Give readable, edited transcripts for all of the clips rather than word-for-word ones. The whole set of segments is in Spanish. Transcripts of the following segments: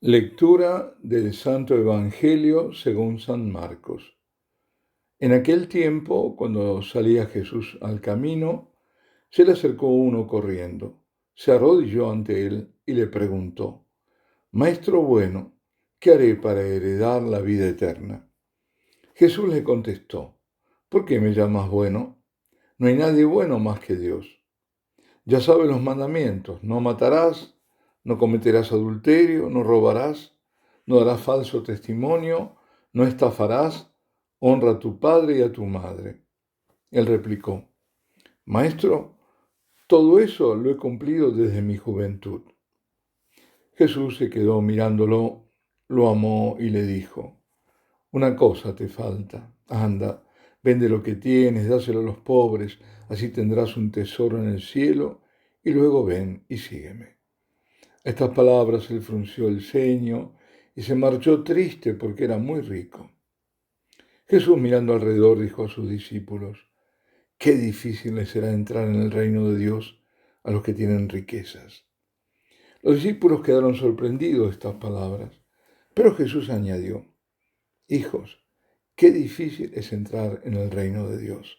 Lectura del Santo Evangelio según San Marcos. En aquel tiempo, cuando salía Jesús al camino, se le acercó uno corriendo, se arrodilló ante él y le preguntó: Maestro bueno, ¿qué haré para heredar la vida eterna? Jesús le contestó: ¿Por qué me llamas bueno? No hay nadie bueno más que Dios. Ya sabes los mandamientos: no matarás, no cometerás adulterio, no robarás, no darás falso testimonio, no estafarás, honra a tu padre y a tu madre. Él replicó: Maestro, todo eso lo he cumplido desde mi juventud. Jesús se quedó mirándolo, lo amó y le dijo: Una cosa te falta. Anda, vende lo que tienes, dáselo a los pobres, así tendrás un tesoro en el cielo, y luego ven y sígueme. A estas palabras él frunció el ceño y se marchó triste porque era muy rico. Jesús, mirando alrededor, dijo a sus discípulos: Qué difícil les será entrar en el reino de Dios a los que tienen riquezas. Los discípulos quedaron sorprendidos de estas palabras, pero Jesús añadió: Hijos, qué difícil es entrar en el reino de Dios.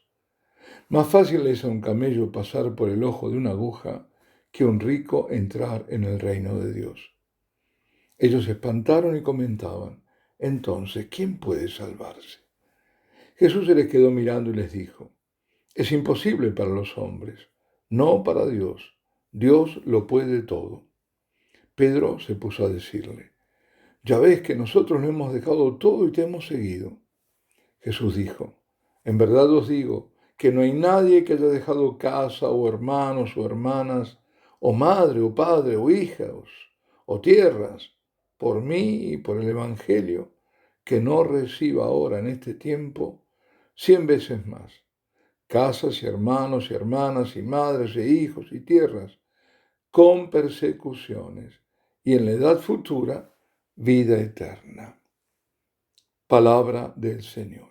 Más fácil es a un camello pasar por el ojo de una aguja que a un rico entrar en el reino de Dios. Ellos se espantaron y comentaban: Entonces, ¿quién puede salvarse? Jesús se les quedó mirando y les dijo: Es imposible para los hombres, no para Dios. Dios lo puede todo. Pedro se puso a decirle: Ya ves que nosotros lo hemos dejado todo y te hemos seguido. Jesús dijo: En verdad os digo que no hay nadie que haya dejado casa o hermanos o hermanas, o madre o padre o hijos o tierras, por mí y por el Evangelio, que no reciba ahora en este tiempo 100 veces más, casas y hermanos y hermanas y madres e hijos y tierras, con persecuciones, y en la edad futura vida eterna. Palabra del Señor.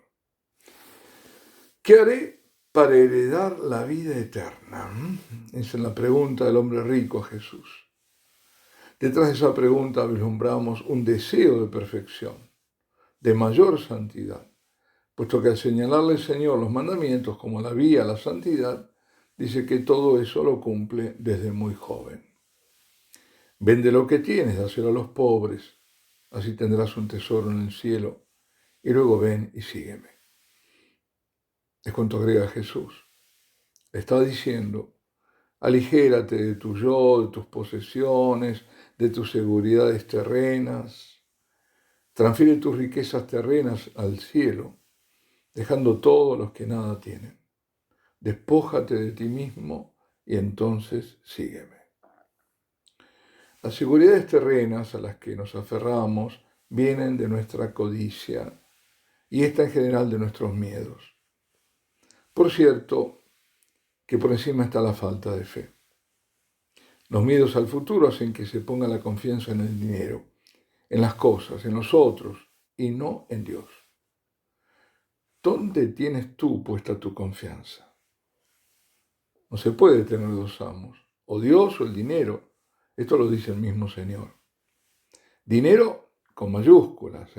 ¿Qué haré para heredar la vida eterna? Esa es la pregunta del hombre rico a Jesús. Detrás de esa pregunta vislumbramos un deseo de perfección, de mayor santidad, puesto que al señalarle el Señor los mandamientos como la vía a la santidad, dice que todo eso lo cumple desde muy joven. Vende lo que tienes, dáselo a los pobres, así tendrás un tesoro en el cielo, y luego ven y sígueme. Es cuanto agrega Jesús. Le está diciendo: aligérate de tu yo, de tus posesiones, de tus seguridades terrenas. Transfiere tus riquezas terrenas al cielo, dejando todos los que nada tienen. Despójate de ti mismo y entonces sígueme. Las seguridades terrenas a las que nos aferramos vienen de nuestra codicia y esta en general de nuestros miedos. Por cierto, que por encima está la falta de fe. Los miedos al futuro hacen que se ponga la confianza en el dinero, en las cosas, en los otros, y no en Dios. ¿Dónde tienes tú puesta tu confianza? No se puede tener dos amos, o Dios o el dinero. Esto lo dice el mismo Señor. Dinero con mayúsculas,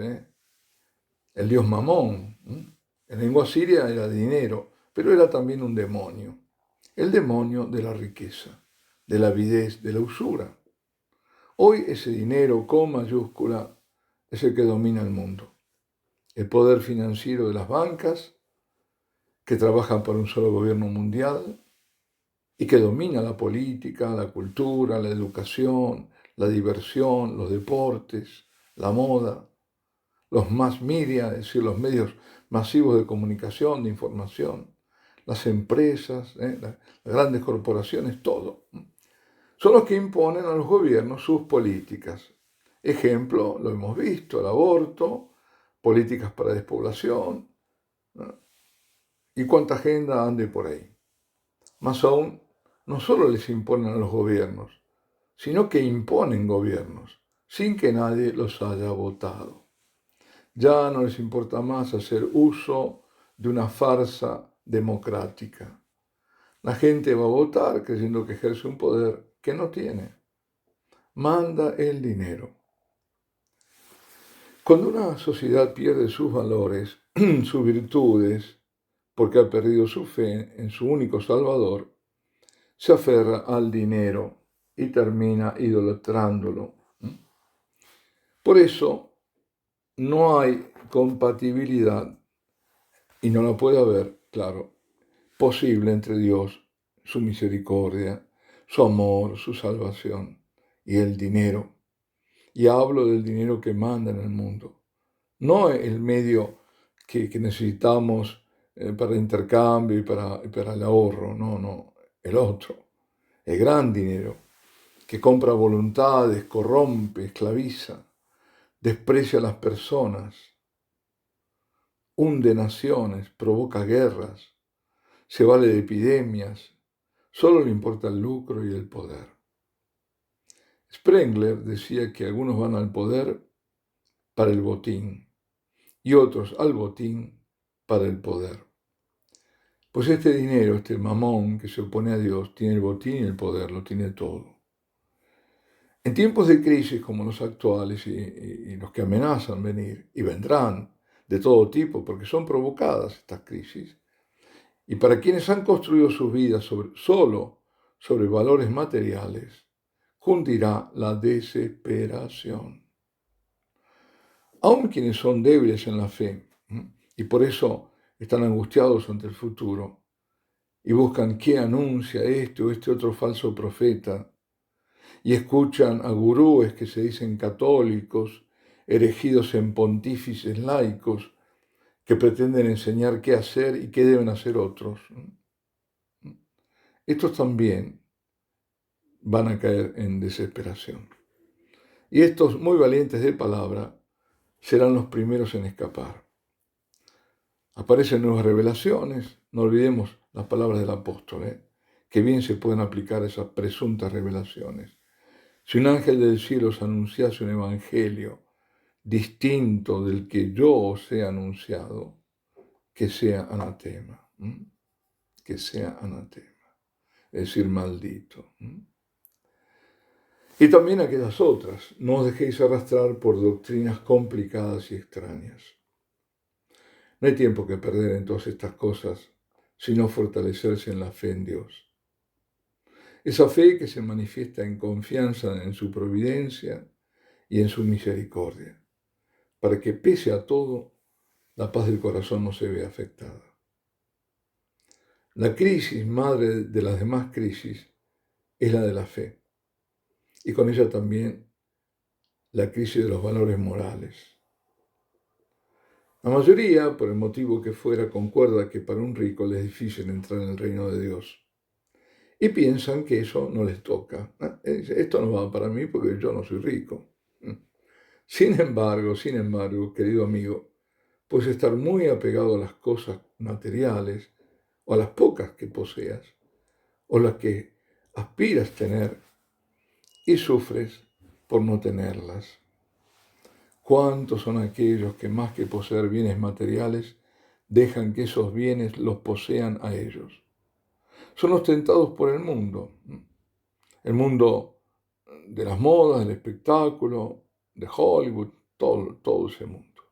el dios Mamón. En lengua siria era dinero, pero era también un demonio. El demonio de la riqueza, de la avidez, de la usura. Hoy ese dinero con mayúscula es el que domina el mundo. El poder financiero de las bancas, que trabajan para un solo gobierno mundial y que domina la política, la cultura, la educación, la diversión, los deportes, la moda, los mass media, es decir, los medios masivos de comunicación, de información, las empresas, las grandes corporaciones, todo. Son los que imponen a los gobiernos sus políticas. Ejemplo, lo hemos visto: el aborto, políticas para despoblación, ¿no? Y cuánta agenda ande por ahí. Más aún, no solo les imponen a los gobiernos, sino que imponen gobiernos sin que nadie los haya votado. Ya no les importa más hacer uso de una farsa democrática. La gente va a votar creyendo que ejerce un poder que no tiene. Manda el dinero. Cuando una sociedad pierde sus valores, sus virtudes, porque ha perdido su fe en su único Salvador, se aferra al dinero y termina idolatrándolo. Por eso no hay compatibilidad, y no la puede haber, claro, posible entre Dios, su misericordia, su amor, su salvación y el dinero. Y hablo del dinero que manda en el mundo, no el medio que necesitamos para el intercambio y para el ahorro, no, el otro, el gran dinero que compra voluntades, corrompe, esclaviza, desprecia a las personas, hunde naciones, provoca guerras, se vale de epidemias, solo le importa el lucro y el poder. Spengler decía que algunos van al poder para el botín y otros al botín para el poder. Pues este dinero, este mamón que se opone a Dios, tiene el botín y el poder, lo tiene todo. En tiempos de crisis como los actuales y los que amenazan venir y vendrán de todo tipo, porque son provocadas estas crisis, y para quienes han construido sus vidas solo sobre valores materiales, cundirá la desesperación. Aun quienes son débiles en la fe y por eso están angustiados ante el futuro y buscan qué anuncia este o este otro falso profeta y escuchan a gurúes que se dicen católicos, erigidos en pontífices laicos, que pretenden enseñar qué hacer y qué deben hacer otros. Estos también van a caer en desesperación. Y estos muy valientes de palabra serán los primeros en escapar. Aparecen nuevas revelaciones, no olvidemos las palabras del apóstol, que bien se pueden aplicar a esas presuntas revelaciones. Si un ángel del cielo os anunciase un evangelio distinto del que yo os he anunciado, que sea anatema, que sea anatema, es decir, maldito. Y también aquellas otras, no os dejéis arrastrar por doctrinas complicadas y extrañas. No hay tiempo que perder en todas estas cosas, sino fortalecerse en la fe en Dios. Esa fe que se manifiesta en confianza en su providencia y en su misericordia, para que pese a todo, la paz del corazón no se vea afectada. La crisis madre de las demás crisis es la de la fe, y con ella también la crisis de los valores morales. La mayoría, por el motivo que fuera, concuerda que para un rico le es difícil entrar en el reino de Dios. Y piensan que eso no les toca. Esto no va para mí porque yo no soy rico. Sin embargo, querido amigo, puedes estar muy apegado a las cosas materiales o a las pocas que poseas o las que aspiras tener y sufres por no tenerlas. ¿Cuántos son aquellos que más que poseer bienes materiales dejan que esos bienes los posean a ellos? Son los tentados por el mundo de las modas, del espectáculo, de Hollywood, todo ese mundo.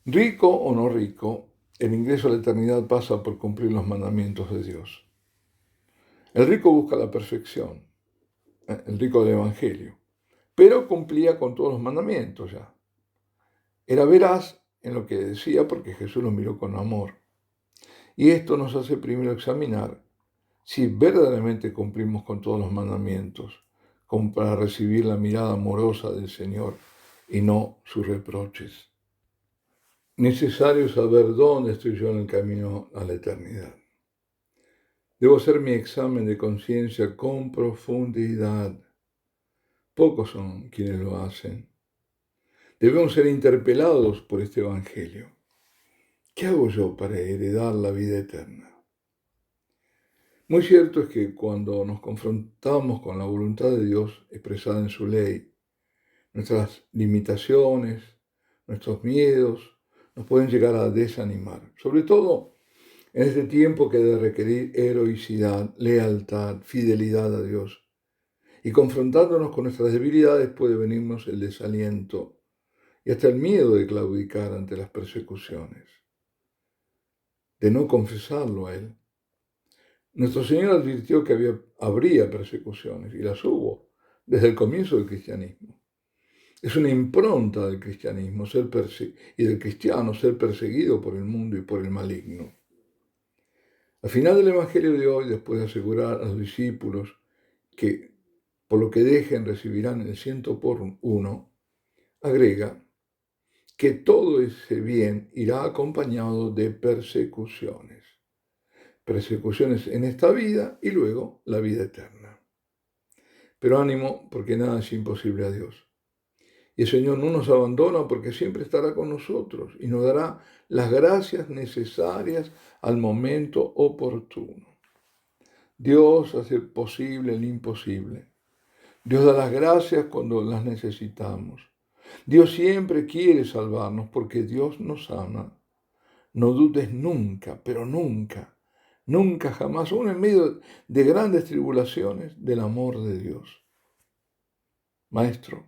Rico o no rico, el ingreso a la eternidad pasa por cumplir los mandamientos de Dios. El rico busca la perfección, el rico del Evangelio, pero cumplía con todos los mandamientos ya. Era veraz en lo que decía porque Jesús lo miró con amor. Y esto nos hace primero examinar si verdaderamente cumplimos con todos los mandamientos, como para recibir la mirada amorosa del Señor y no sus reproches. Necesario saber dónde estoy yo en el camino a la eternidad. Debo hacer mi examen de conciencia con profundidad. Pocos son quienes lo hacen. Debemos ser interpelados por este Evangelio. ¿Qué hago yo para heredar la vida eterna? Muy cierto es que cuando nos confrontamos con la voluntad de Dios expresada en su ley, nuestras limitaciones, nuestros miedos, nos pueden llegar a desanimar. Sobre todo en este tiempo que debe requerir heroicidad, lealtad, fidelidad a Dios. Y confrontándonos con nuestras debilidades puede venirnos el desaliento y hasta el miedo de claudicar ante las persecuciones, de no confesarlo a Él. Nuestro Señor advirtió que habría persecuciones, y las hubo desde el comienzo del cristianismo. Es una impronta del cristianismo y del cristiano ser perseguido por el mundo y por el maligno. Al final del Evangelio de hoy, después de asegurar a los discípulos que por lo que dejen recibirán el 100 por 1, agrega que todo ese bien irá acompañado de persecuciones. Persecuciones en esta vida y luego la vida eterna. Pero ánimo, porque nada es imposible a Dios. Y el Señor no nos abandona porque siempre estará con nosotros y nos dará las gracias necesarias al momento oportuno. Dios hace posible el imposible. Dios da las gracias cuando las necesitamos. Dios siempre quiere salvarnos porque Dios nos ama. No dudes nunca, pero nunca, nunca jamás, aún en medio de grandes tribulaciones, del amor de Dios. Maestro,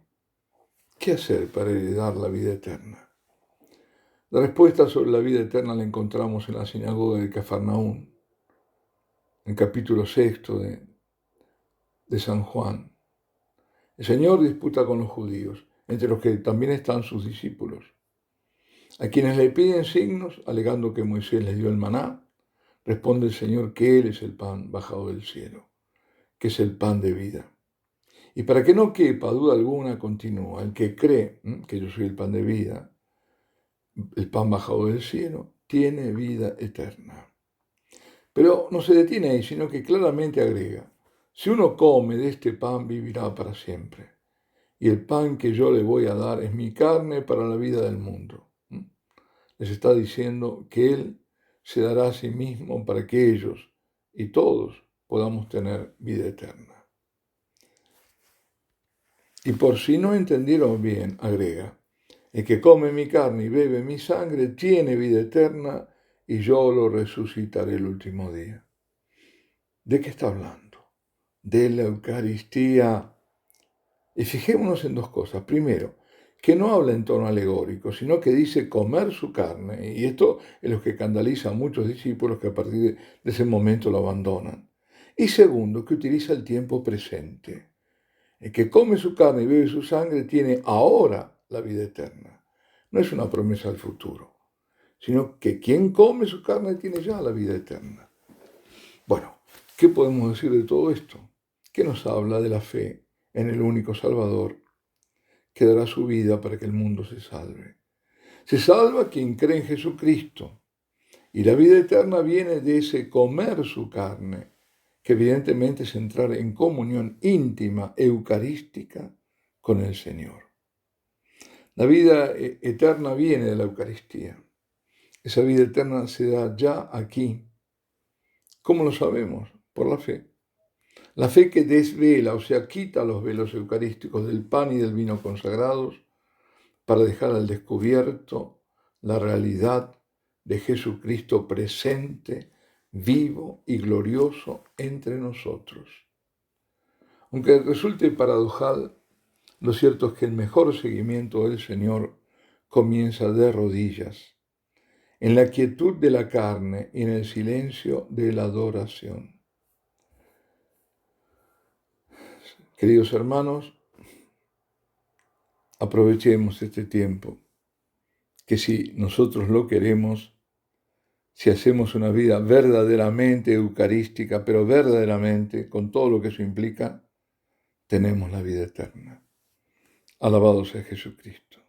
¿qué hacer para heredar la vida eterna? La respuesta sobre la vida eterna la encontramos en la sinagoga de Cafarnaún, en el capítulo 6 de San Juan. El Señor disputa con los judíos, entre los que también están sus discípulos, a quienes le piden signos, alegando que Moisés les dio el maná. Responde el Señor que Él es el pan bajado del cielo, que es el pan de vida. Y para que no quepa duda alguna, continúa: el que cree que yo soy el pan de vida, el pan bajado del cielo, tiene vida eterna. Pero no se detiene ahí, sino que claramente agrega: si uno come de este pan, vivirá para siempre. Y el pan que yo le voy a dar es mi carne para la vida del mundo. Les está diciendo que Él se dará a sí mismo para que ellos y todos podamos tener vida eterna. Y por si no entendieron bien, agrega: el que come mi carne y bebe mi sangre tiene vida eterna, y yo lo resucitaré el último día. ¿De qué está hablando? De la Eucaristía. Y fijémonos en dos cosas. Primero, que no habla en tono alegórico, sino que dice comer su carne. Y esto es lo que escandaliza a muchos discípulos que a partir de ese momento lo abandonan. Y segundo, que utiliza el tiempo presente. El que come su carne y bebe su sangre tiene ahora la vida eterna. No es una promesa al futuro, sino que quien come su carne tiene ya la vida eterna. Bueno, ¿qué podemos decir de todo esto? Que nos habla de la fe en el único Salvador, que dará su vida para que el mundo se salve. Se salva quien cree en Jesucristo, y la vida eterna viene de ese comer su carne, que evidentemente es entrar en comunión íntima, eucarística, con el Señor. La vida eterna viene de la Eucaristía. Esa vida eterna se da ya aquí. ¿Cómo lo sabemos? Por la fe. La fe que desvela, o sea, quita los velos eucarísticos del pan y del vino consagrados para dejar al descubierto la realidad de Jesucristo presente, vivo y glorioso entre nosotros. Aunque resulte paradojal, lo cierto es que el mejor seguimiento del Señor comienza de rodillas, en la quietud de la carne y en el silencio de la adoración. Queridos hermanos, aprovechemos este tiempo, que si nosotros lo queremos, si hacemos una vida verdaderamente eucarística, pero verdaderamente, con todo lo que eso implica, tenemos la vida eterna. Alabado sea Jesucristo.